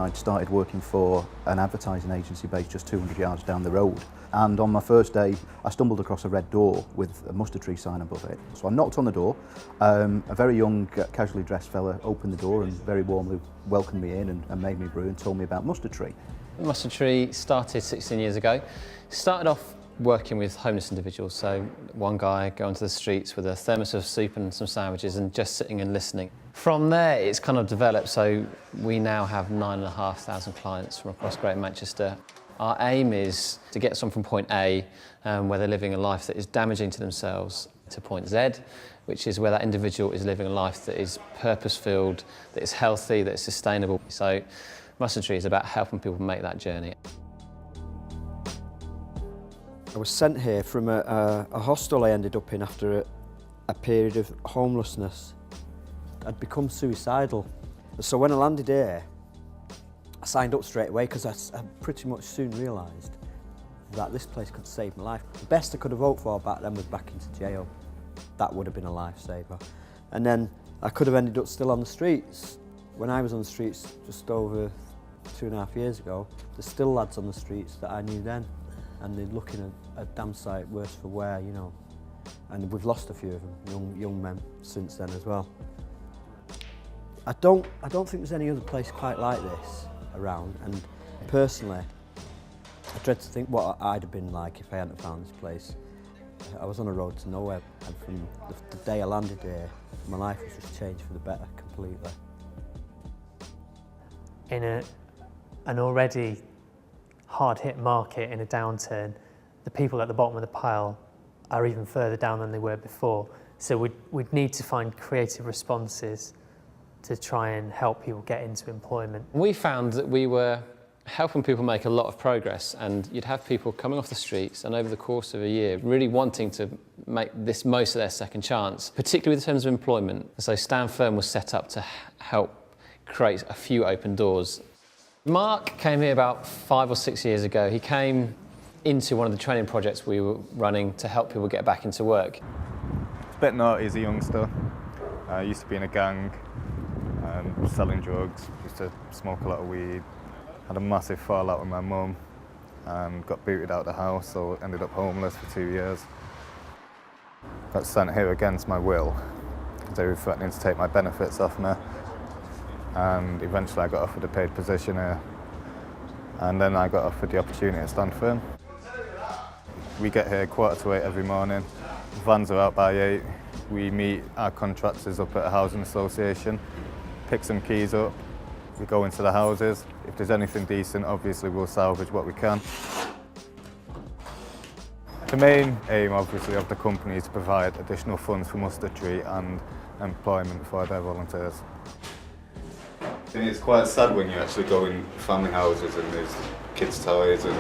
I'd started working for an advertising agency based just 200 yards down the road. And on my first day, I stumbled across a red door with a MustardTree sign above it. So I knocked on the door. A very young, casually dressed fella opened the door and very warmly welcomed me in and made me brew and told me about MustardTree. MustardTree started 16 years ago. Started off working with homeless individuals, so one guy going to the streets with a thermos of soup and some sandwiches and just sitting and listening. From there it's kind of developed, so we now have 9,500 clients from across Greater Manchester. Our aim is to get someone from point A, where they're living a life that is damaging to themselves, to point Z, which is where that individual is living a life that is purpose-filled, that is healthy, that is sustainable. So MustardTree is about helping people make that journey. I was sent here from a hostel I ended up in after a period of homelessness. I'd become suicidal. So when I landed here, I signed up straight away because I pretty much soon realised that this place could save my life. The best I could have hoped for back then was back into jail. That would have been a lifesaver. And then I could have ended up still on the streets. When I was on the streets just over 2.5 years ago, there's still lads on the streets that I knew then. And they're looking a damn sight worse for wear, you know. And we've lost a few of them, young men, since then as well. I don't think there's any other place quite like this around, and personally, I dread to think what I'd have been like if I hadn't found this place. I was on a road to nowhere, and from the day I landed here, my life was just changed for the better completely. In an already hard-hit market in a downturn, the people at the bottom of the pile are even further down than they were before. So we'd need to find creative responses to try and help people get into employment. We found that we were helping people make a lot of progress, and you'd have people coming off the streets and over the course of a year really wanting to make this most of their second chance, particularly in terms of employment. So Stand Firm was set up to help create a few open doors. Mark came here about 5 or 6 years ago. He came into one of the training projects we were running to help people get back into work. A bit naughty as a youngster. I used to be in a gang, selling drugs, used to smoke a lot of weed. Had a massive fallout with my mum and got booted out of the house, so ended up homeless for 2 years. Got sent here against my will. They were threatening to take my benefits off me. And eventually I got offered a paid position here. And then I got offered the opportunity at Stand Firm. We get here 7:45 every morning. Vans are out by 8. We meet our contractors up at a housing association, pick some keys up. We go into the houses. If there's anything decent, obviously we'll salvage what we can. The main aim, obviously, of the company is to provide additional funds for MustardTree and employment for their volunteers. I think it's quite sad when you actually go in family houses and there's kids' toys and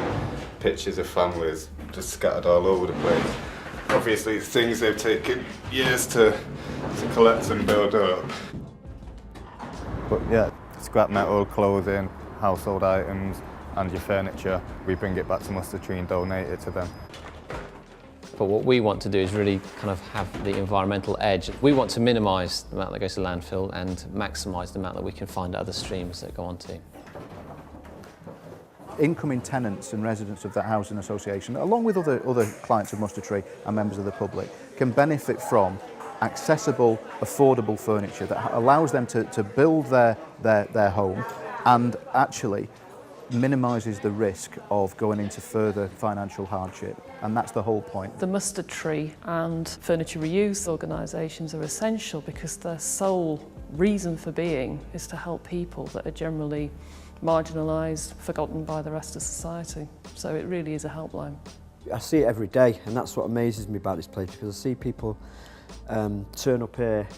pictures of families just scattered all over the place. Obviously, it's things they've taken years to collect and build up. But yeah, scrap metal, clothing, household items and your furniture, we bring it back to MustardTree and donate it to them. But what we want to do is really kind of have the environmental edge. We want to minimise the amount that goes to landfill and maximise the amount that we can find other streams that go onto. Incoming tenants and residents of that housing association, along with other clients of MustardTree and members of the public, can benefit from accessible, affordable furniture that allows them to build their home and actually minimises the risk of going into further financial hardship. And that's the whole point. The MustardTree and furniture reuse organisations are essential because their sole reason for being is to help people that are generally marginalised, forgotten by the rest of society. So it really is a helpline. I see it every day, and that's what amazes me about this place, because I see people turn up here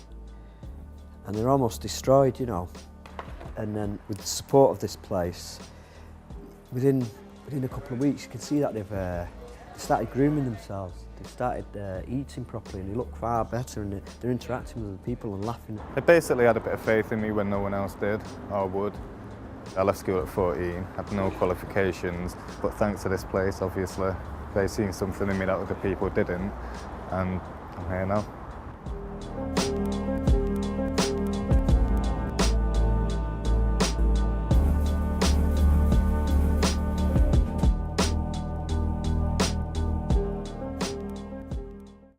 and they're almost destroyed, you know. And then with the support of this place, within a couple of weeks you can see that they've started grooming themselves, they've started eating properly, and they look far better, and they're interacting with other people and laughing. They basically had a bit of faith in me when no one else did or would. I left school at 14, had no qualifications, but thanks to this place, obviously, they seen something in me that other people didn't, and I'm here now.